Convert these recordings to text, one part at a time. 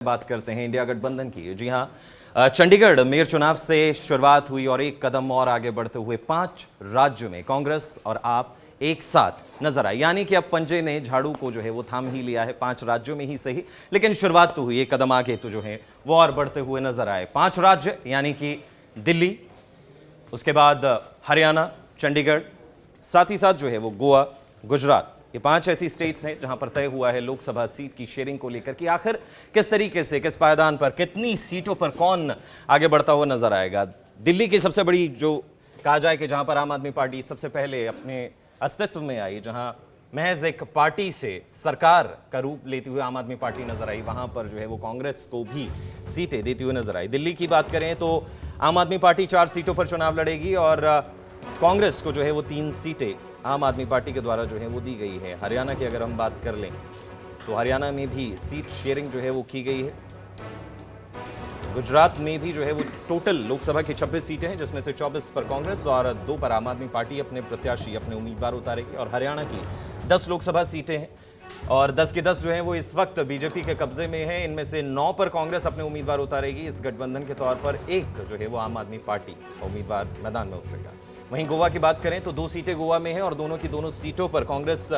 बात करते हैं इंडिया गठबंधन की। जी हां, चंडीगढ़ मेयर चुनाव से शुरुआत हुई और एक कदम और आगे बढ़ते हुए 5 राज्यों में कांग्रेस और आप एक साथ नजर आए। यानी कि अब पंजे ने झाड़ू को जो है वो थाम ही लिया है, 5 राज्यों में ही सही, लेकिन शुरुआत तो हुई, एक कदम आगे तो जो है वो और बढ़ते हुए नजर आए। 5 राज्य यानी कि दिल्ली, उसके बाद हरियाणा, चंडीगढ़, साथ ही साथ जो है वो गोवा, गुजरात, ये 5 ऐसी स्टेट्स हैं जहां पर तय हुआ है लोकसभा सीट की शेयरिंग को लेकर कि आखिर किस तरीके से, किस पायदान पर, कितनी सीटों पर कौन आगे बढ़ता हुआ नजर आएगा। दिल्ली की सबसे बड़ी जो कहा जाए कि जहां पर आम आदमी पार्टी सबसे पहले अपने अस्तित्व में आई, जहां महज एक पार्टी से सरकार का रूप लेती हुई आम आदमी पार्टी नजर आई, वहां पर जो है वो कांग्रेस को भी सीटें देती हुई नजर आई। दिल्ली की बात करें तो आम आदमी पार्टी 4 सीटों पर चुनाव लड़ेगी और कांग्रेस को जो है वो 3 सीटें आम आदमी पार्टी के द्वारा जो है वो दी गई है। हरियाणा की अगर हम बात कर लें तो हरियाणा में भी सीट शेयरिंग जो है वो की गई है। गुजरात में भी जो है वो टोटल लोकसभा की 26 सीटें हैं, जिसमें से 24 पर कांग्रेस और 2 पर आम आदमी पार्टी अपने प्रत्याशी, अपने उम्मीदवार उतारेगी। और हरियाणा की 10 लोकसभा सीटें हैं और 10 की 10 जो है वो इस वक्त बीजेपी के कब्जे में है। इनमें से 9 पर कांग्रेस अपने उम्मीदवार उतारेगी। इस गठबंधन के तौर पर एक जो है वो आम आदमी पार्टी उम्मीदवार मैदान में उतरेगा। वहीं गोवा की बात करें तो 2 सीटें गोवा में हैं और दोनों की दोनों सीटों पर कांग्रेस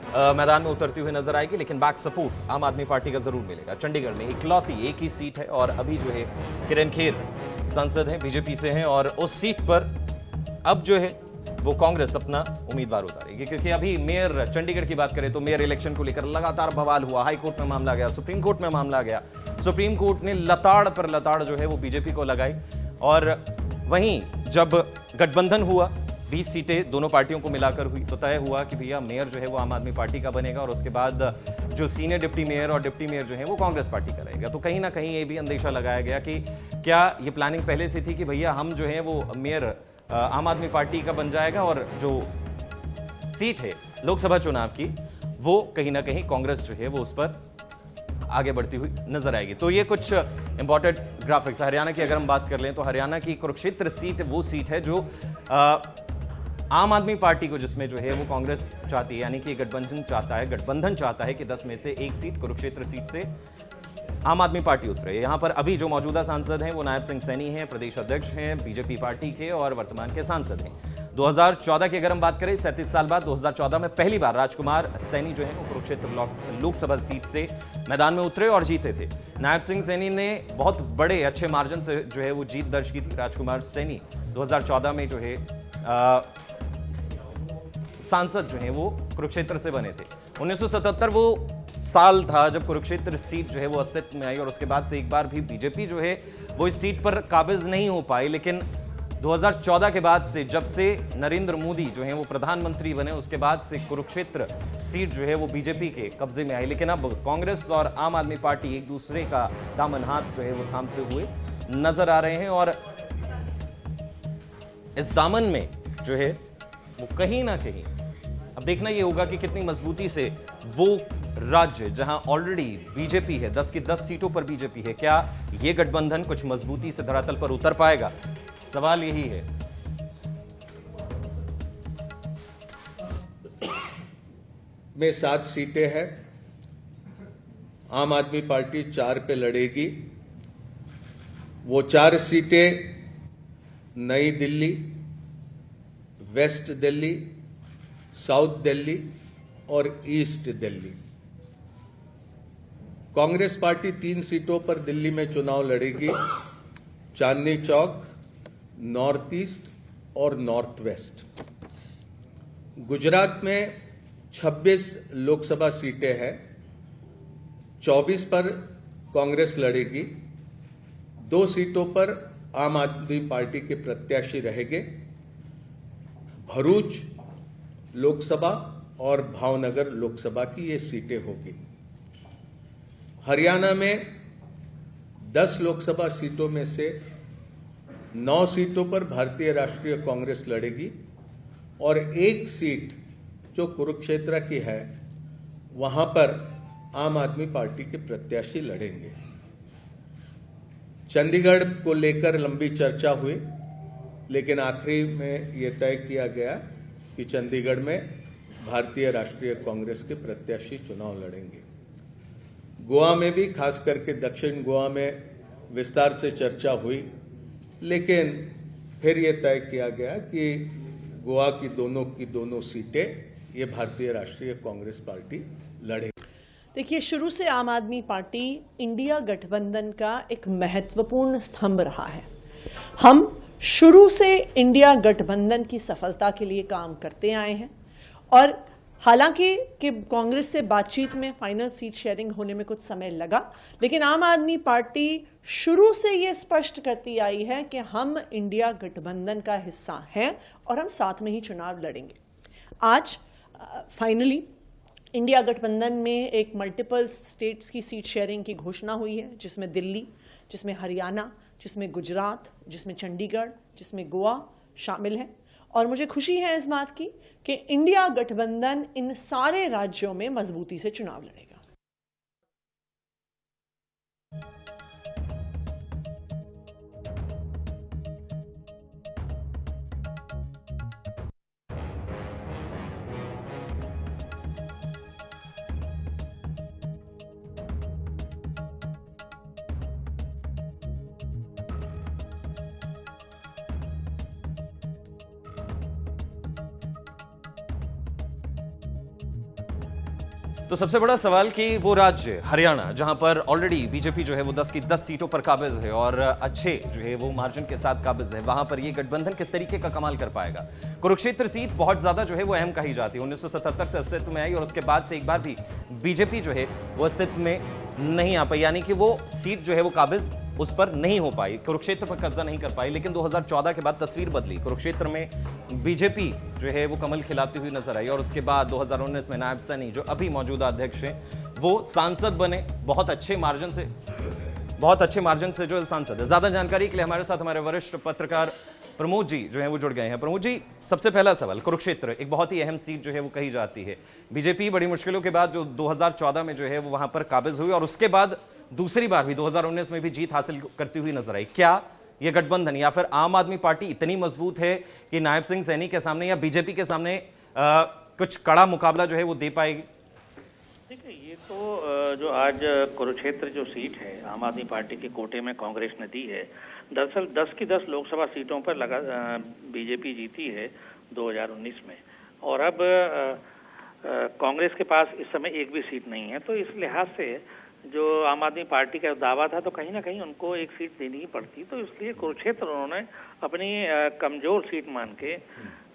मैदान में उतरती हुई नजर आएगी, लेकिन बैक सपोर्ट आम आदमी पार्टी का जरूर मिलेगा। चंडीगढ़ में इकलौती एक ही सीट है और अभी जो है किरण खेर सांसद हैं, बीजेपी से हैं और उस सीट पर अब जो है वो कांग्रेस अपना उम्मीदवार उतारेगी। क्योंकि अभी मेयर, चंडीगढ़ की बात करें तो मेयर इलेक्शन को लेकर लगातार बवाल हुआ, हाई कोर्ट में मामला गया, सुप्रीम कोर्ट में मामला गया। सुप्रीम कोर्ट ने लताड़ पर लताड़ जो है वो बीजेपी को लगाई और वहीं जब गठबंधन हुआ, 20 सीटें दोनों पार्टियों को मिलाकर हुई, तो तय हुआ कि भैया मेयर जो है वो आम आदमी पार्टी का बनेगा और उसके बाद जो सीनियर डिप्टी मेयर और डिप्टी मेयर जो है वो कांग्रेस पार्टी का रहेगा। तो कहीं ना कहीं ये भी अंदेशा लगाया गया कि क्या ये प्लानिंग पहले से थी कि भैया हम जो है वो मेयर आम आदमी पार्टी का बन जाएगा और जो सीट है लोकसभा चुनाव की वो कहीं ना कहीं कांग्रेस जो है वो उस पर आगे बढ़ती हुई नजर आएगी। तो ये कुछ इंपॉर्टेंट ग्राफिक्स। हरियाणा की अगर हम बात कर लें तो हरियाणा की कुरुक्षेत्र सीट वो सीट है जो आम आदमी पार्टी को, जिसमें जो है वो कांग्रेस चाहती है, यानी कि गठबंधन चाहता है कि 10 में से एक सीट कुरुक्षेत्र सीट से आम आदमी पार्टी उतरे। यहां पर अभी जो मौजूदा सांसद हैं वो नायब सिंह सैनी हैं, प्रदेश अध्यक्ष हैं बीजेपी पार्टी के और वर्तमान के सांसद हैं। 2014 की अगर हम बात करें, 37 साल बाद 2014 में पहली बार राजकुमार सैनी जो है वो कुरुक्षेत्र लोकसभा सीट से मैदान में उतरे और जीते थे। नायब सिंह सैनी ने बहुत बड़े अच्छे मार्जिन से जो है वो जीत दर्ज की थी। राजकुमार सैनी 2014 में जो है सांसद जो है वो कुरुक्षेत्र से बने थे। 1977 वो साल था जब कुरुक्षेत्र सीट जो है वो अस्तित्व में आई और उसके बाद से एक बार भी बीजेपी जो है वो इस सीट पर काबिज नहीं हो पाई। लेकिन 2014 के बाद से, जब से नरेंद्र मोदी जो है वो प्रधानमंत्री बने, उसके बाद से कुरुक्षेत्र सीट जो है वो बीजेपी के कब्जे में आई। लेकिन अब कांग्रेस और आम आदमी पार्टी एक दूसरे का दामन हाथ जो है वो थामते हुए नजर आ रहे हैं और इस दामन में जो है वो कहीं ना कहीं अब देखना ये होगा कि कितनी मजबूती से वो राज्य जहां ऑलरेडी बीजेपी है, 10 की 10 सीटों पर बीजेपी है, क्या ये गठबंधन कुछ मजबूती से धरातल पर उतर पाएगा? सवाल यही है। में 7 सीटें हैं, आम आदमी पार्टी 4 पे लड़ेगी। वो 4 सीटें नई दिल्ली, वेस्ट दिल्ली, साउथ दिल्ली और ईस्ट दिल्ली। कांग्रेस पार्टी 3 सीटों पर दिल्ली में चुनाव लड़ेगी, चांदनी चौक, नॉर्थ ईस्ट और नॉर्थ वेस्ट। गुजरात में 26 लोकसभा सीटें हैं, 24 पर कांग्रेस लड़ेगी, 2 सीटों पर आम आदमी पार्टी के प्रत्याशी रहेंगे। भरूच लोकसभा और भावनगर लोकसभा की ये सीटें होगी। हरियाणा में 10 लोकसभा सीटों में से 9 सीटों पर भारतीय राष्ट्रीय कांग्रेस लड़ेगी और 1 सीट जो कुरुक्षेत्र की है वहां पर आम आदमी पार्टी के प्रत्याशी लड़ेंगे। चंडीगढ़ को लेकर लंबी चर्चा हुई, लेकिन आखिरी में यह तय किया गया कि चंडीगढ़ में भारतीय राष्ट्रीय कांग्रेस के प्रत्याशी चुनाव लड़ेंगे। गोवा में भी खास करके दक्षिण गोवा में विस्तार से चर्चा हुई, लेकिन फिर ये तय किया गया कि गोवा की दोनों सीटें ये भारतीय राष्ट्रीय कांग्रेस पार्टी लड़ेगी। देखिए, शुरू से आम आदमी पार्टी इंडिया गठबंधन का एक महत्वपूर्ण स्तंभ रहा है। हम शुरू से इंडिया गठबंधन की सफलता के लिए काम करते आए हैं और हालांकि कि कांग्रेस से बातचीत में फाइनल सीट शेयरिंग होने में कुछ समय लगा, लेकिन आम आदमी पार्टी शुरू से ये स्पष्ट करती आई है कि हम इंडिया गठबंधन का हिस्सा हैं और हम साथ में ही चुनाव लड़ेंगे। आज फाइनली इंडिया गठबंधन में एक मल्टीपल स्टेट्स की सीट शेयरिंग की घोषणा हुई है, जिसमें दिल्ली, जिसमें हरियाणा, जिसमें गुजरात, जिसमें चंडीगढ़, जिसमें गोवा शामिल है। और मुझे खुशी है इस बात की कि इंडिया गठबंधन इन सारे राज्यों में मजबूती से चुनाव लड़ेगा। तो सबसे बड़ा सवाल कि वो राज्य हरियाणा, जहां पर ऑलरेडी बीजेपी जो है वो 10 की 10 सीटों पर काबिज है और अच्छे जो है वो मार्जिन के साथ काबिज है, वहां पर ये गठबंधन किस तरीके का कमाल कर पाएगा। कुरुक्षेत्र सीट बहुत ज्यादा जो है वो अहम कही जाती है, 1977 से अस्तित्व में आई और उसके बाद से एक बार भी बीजेपी जो है वो अस्तित्व में नहीं आ पाई, यानी कि वो सीट जो है वो काबिज उस पर नहीं हो पाई, कुरुक्षेत्र पर कब्जा नहीं कर पाई। लेकिन 2014 के बाद तस्वीर बदली, कुरुक्षेत्र में बीजेपी जो है वो कमल खिलाती हुई नजर आई और उसके बाद 2019 में नायब सैनी जो अभी मौजूदा अध्यक्ष हैं वो सांसद बने, बहुत अच्छे मार्जिन से जो सांसद है। ज्यादा जानकारी के लिए हमारे साथ हमारे वरिष्ठ पत्रकार प्रमोद जी जो है वो जुड़ गए हैं। प्रमोद जी, सबसे पहला सवाल, कुरुक्षेत्र एक बहुत ही अहम सीट जो है वो कही जाती है, बीजेपी बड़ी मुश्किलों के बाद जो 2014 में जो है वो वहां पर काबिज हुई और उसके बाद दूसरी बार भी 2019 में भी जीत हासिल करती हुई नजर आई। क्या यह गठबंधन या फिर आम आदमी पार्टी इतनी मजबूत है कि नायब सिंह सैनी के सामने या बीजेपी के सामने कुछ कड़ा मुकाबला जो है वो दे पाएगी? देखिए, ये तो जो आज कुरुक्षेत्र जो सीट है आम आदमी पार्टी के कोटे में कांग्रेस ने दी है, दरअसल 10 की 10 लोकसभा सीटों पर बीजेपी जीती है 2019 में और अब कांग्रेस के पास इस समय एक भी सीट नहीं है। तो इस लिहाज से जो आम आदमी पार्टी का दावा था तो कहीं ना कहीं उनको एक सीट देनी ही पड़ती, तो इसलिए कुरुक्षेत्र उन्होंने अपनी कमजोर सीट मान के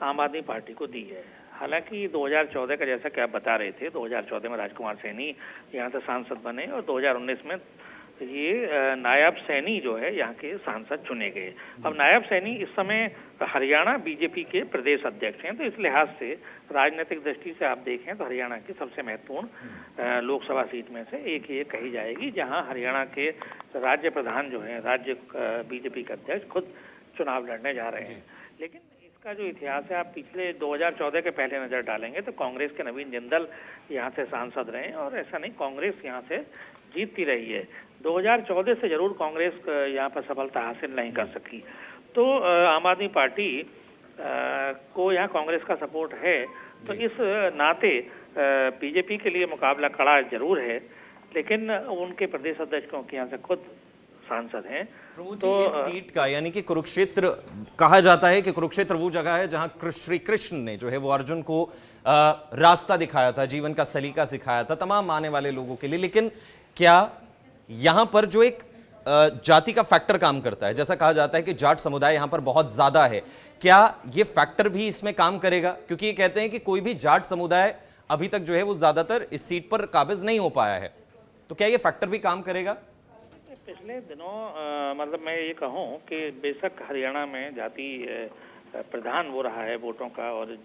आम आदमी पार्टी को दी है। हालांकि 2014 का जैसा कि आप बता रहे थे, 2014 में राजकुमार सैनी यहाँ से सांसद बने और 2019 में ये नायब सैनी जो है यहाँ के सांसद चुने गए। अब नायब सैनी इस समय हरियाणा बीजेपी के प्रदेश अध्यक्ष हैं, तो इस लिहाज से राजनीतिक दृष्टि से आप देखें तो हरियाणा की सबसे महत्वपूर्ण लोकसभा सीट में से एक ये कही जाएगी, जहां हरियाणा के राज्य प्रधान जो है, राज्य बीजेपी के अध्यक्ष खुद चुनाव लड़ने जा रहे हैं। लेकिन इसका जो इतिहास है, आप पिछले 2014 के पहले नजर डालेंगे तो कांग्रेस के नवीन जिंदल यहाँ से सांसद रहे और ऐसा नहीं, कांग्रेस यहाँ से जीतती रही है। 2014 से जरूर कांग्रेस यहाँ पर सफलता हासिल नहीं कर सकी, तो आम आदमी पार्टी को यहाँ कांग्रेस का सपोर्ट है, तो इस नाते बीजेपी के लिए मुकाबला कड़ा जरूर है, लेकिन उनके प्रदेश अध्यक्ष क्योंकि यहाँ से खुद सांसद हैं। तो इस सीट का, यानी कि कुरुक्षेत्र, कहा जाता है कि कुरुक्षेत्र वो जगह है जहां श्री कृष्ण ने जो है वो अर्जुन को रास्ता दिखाया था, जीवन का सलीका सिखाया था तमाम आने वाले लोगों के लिए। लेकिन क्या यहां पर जो एक जाति का फैक्टर काम करता है, जैसा कहा जाता है कि जाट समुदाय यहां पर बहुत ज्यादा है, क्या ये फैक्टर भी इसमें काम करेगा? क्योंकि ये कहते हैं कि कोई भी जाट समुदाय अभी तक जो है वो ज्यादातर इस सीट पर काबिज नहीं हो पाया है, तो क्या ये फैक्टर भी काम करेगा? पिछले दिनों मतलब मैं ये कहूँ कि बेशक हरियाणा में जाति प्रधान वो रहा है वोटों का और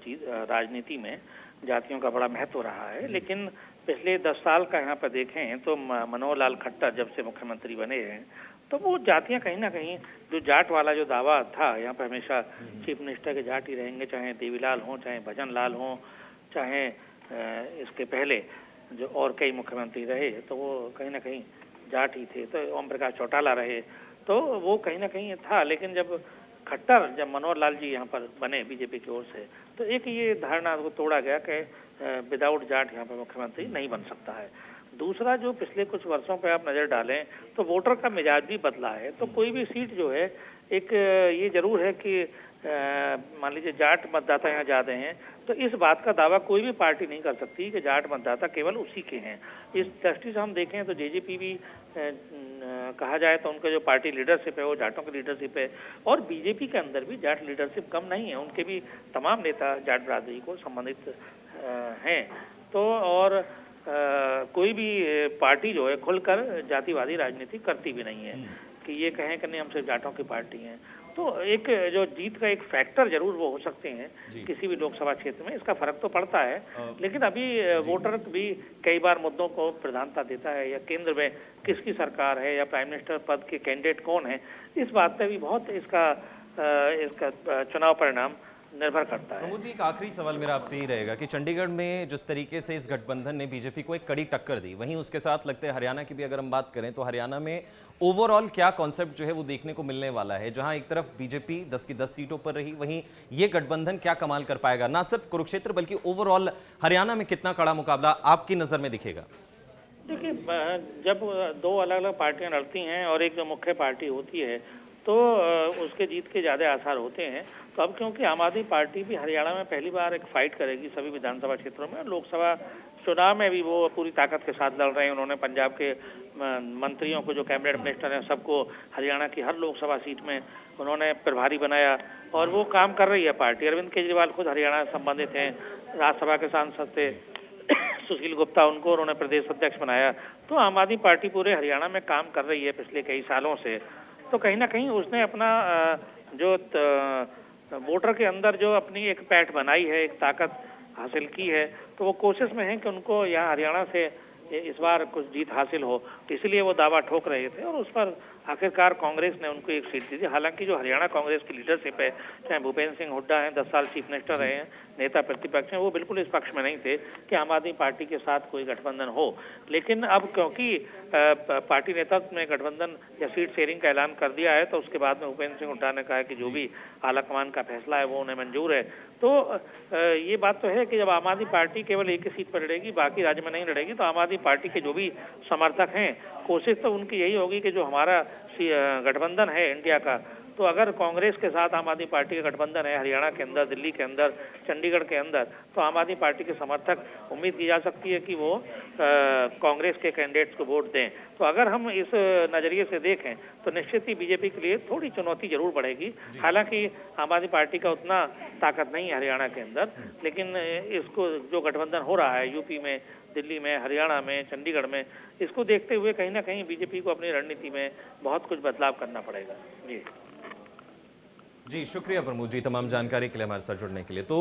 राजनीति में जातियों का बड़ा महत्व रहा है, लेकिन पिछले 10 साल का यहाँ पर देखें तो मनोहर लाल खट्टर जब से मुख्यमंत्री बने हैं तो वो जातियाँ कहीं ना कहीं, जो जाट वाला जो दावा था यहाँ पर हमेशा चीफ मिनिस्टर के जाट ही रहेंगे, चाहे देवीलाल हों, चाहे भजन लाल हों, चाहे इसके पहले जो और कई मुख्यमंत्री रहे तो वो कहीं ना कहीं जाट ही थे, तो ओम प्रकाश चौटाला रहे, तो वो कहीं ना कहीं था। लेकिन जब मनोहर लाल जी यहाँ पर बने बीजेपी की ओर से, तो एक ये धारणा को तोड़ा गया कि विदाउट जाट यहाँ पर मुख्यमंत्री नहीं बन सकता है। दूसरा, जो पिछले कुछ वर्षों पे आप नज़र डालें तो वोटर का मिजाज भी बदला है। तो कोई भी सीट जो है, एक ये जरूर है कि मान लीजिए जाट मतदाता यहाँ ज़्यादा हैं, तो इस बात का दावा कोई भी पार्टी नहीं कर सकती कि जाट मतदाता केवल उसी के हैं। इस दृष्टि से हम देखें तो जेजेपी भी कहा जाए तो उनका जो पार्टी लीडरशिप है वो जाटों की लीडरशिप है, और बीजेपी के अंदर भी जाट लीडरशिप कम नहीं है, उनके भी तमाम नेता जाट बरादरी को संबंधित हैं। तो और कोई भी पार्टी जो है खुलकर जातिवादी राजनीति करती भी नहीं है कि ये कहें कि नहीं हम सिर्फ जाटों की पार्टी हैं। तो एक जो जीत का एक फैक्टर जरूर वो हो सकते हैं किसी भी लोकसभा क्षेत्र में, इसका फर्क तो पड़ता है, लेकिन अभी वोटर भी कई बार मुद्दों को प्रधानता देता है, या केंद्र में किसकी सरकार है या प्राइम मिनिस्टर पद के कैंडिडेट कौन है, इस बात पे भी बहुत इसका चुनाव परिणाम निर्भर करता है। प्रमोद जी, एक आखिरी सवाल मेरा आपसे ही रहेगा कि चंडीगढ़ में जिस तरीके से इस गठबंधन ने बीजेपी को एक कड़ी टक्कर दी, वहीं उसके साथ लगता है हरियाणा की भी अगर हम बात करें तो हरियाणा में ओवरऑल क्या कॉन्सेप्ट जो है वो देखने को मिलने वाला है, जहां एक तरफ बीजेपी 10 की 10 सीटों पर रही, वहीं ये गठबंधन क्या कमाल कर पाएगा, ना सिर्फ कुरुक्षेत्र बल्कि ओवरऑल हरियाणा में कितना कड़ा मुकाबला आपकी नजर में दिखेगा? देखिए, जब दो अलग अलग पार्टियां लड़ती हैं और एक जो मुख्य पार्टी होती है तो उसके जीत के ज़्यादा आसार होते हैं। तो अब क्योंकि आम आदमी पार्टी भी हरियाणा में पहली बार एक फाइट करेगी सभी विधानसभा क्षेत्रों में, लोकसभा चुनाव में भी वो पूरी ताकत के साथ लड़ रहे हैं। उन्होंने पंजाब के मंत्रियों को, जो कैबिनेट मिनिस्टर हैं, सबको हरियाणा की हर लोकसभा सीट में उन्होंने प्रभारी बनाया, और वो काम कर रही है पार्टी। अरविंद केजरीवाल खुद हरियाणा से संबंधित हैं, राज्यसभा के सांसद थे सुशील गुप्ता, उनको उन्होंने प्रदेश अध्यक्ष बनाया। तो आम आदमी पार्टी पूरे हरियाणा में काम कर रही है पिछले कई सालों से। तो कहीं ना कहीं उसने अपना जो वोटर के अंदर जो अपनी एक पैठ बनाई है, एक ताकत हासिल की है, तो वो कोशिश में है कि उनको यहाँ हरियाणा से इस बार कुछ जीत हासिल हो, इसलिए वो दावा ठोक रहे थे, और उस पर आखिरकार कांग्रेस ने उनको एक सीट दी थी। हालांकि जो हरियाणा कांग्रेस की लीडरशिप है, चाहे भूपेंद्र सिंह हुड्डा हैं, 10 साल चीफ मिनिस्टर रहे हैं, नेता प्रतिपक्ष हैं, वो बिल्कुल इस पक्ष में नहीं थे कि आम आदमी पार्टी के साथ कोई गठबंधन हो। लेकिन अब क्योंकि पार्टी नेतृत्व ने गठबंधन या सीट शेयरिंग का ऐलान कर दिया है, तो उसके बाद में भूपेंद्र सिंह हुड्डा ने कहा कि जो भी आलाकमान का फैसला है वो उन्हें मंजूर है। तो ये बात तो है कि जब आम आदमी पार्टी केवल एक ही सीट पर लड़ेगी, बाकी राज्य में नहीं लड़ेगी, तो आम आदमी पार्टी के जो भी समर्थक हैं, कोशिश तो उनकी यही होगी कि जो हमारा गठबंधन है इंडिया का, तो अगर कांग्रेस के साथ आम आदमी पार्टी का गठबंधन है हरियाणा के अंदर, दिल्ली के अंदर, चंडीगढ़ के अंदर, तो आम आदमी पार्टी के समर्थक उम्मीद की जा सकती है कि वो कांग्रेस के कैंडिडेट्स को वोट दें। तो अगर हम इस नज़रिए से देखें तो निश्चित ही बीजेपी के लिए थोड़ी चुनौती जरूर बढ़ेगी। हालांकि आम आदमी पार्टी का उतना ताकत नहीं है हरियाणा के अंदर, लेकिन इसको जो गठबंधन हो रहा है यूपी में, दिल्ली में, हरियाणा में, चंडीगढ़ में, इसको देखते हुए कहीं ना कहीं बीजेपी को अपनी रणनीति में बहुत कुछ बदलाव करना पड़ेगा। जी, शुक्रिया प्रमोद जी तमाम जानकारी के लिए, हमारे साथ जुड़ने के लिए। तो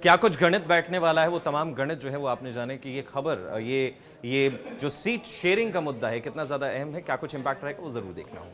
क्या कुछ गणित बैठने वाला है, वो तमाम गणित जो है वो आपने जाने कि ये खबर, ये जो सीट शेयरिंग का मुद्दा है कितना ज्यादा अहम है, क्या कुछ इंपैक्ट रहेगा वो जरूर देखना होगा।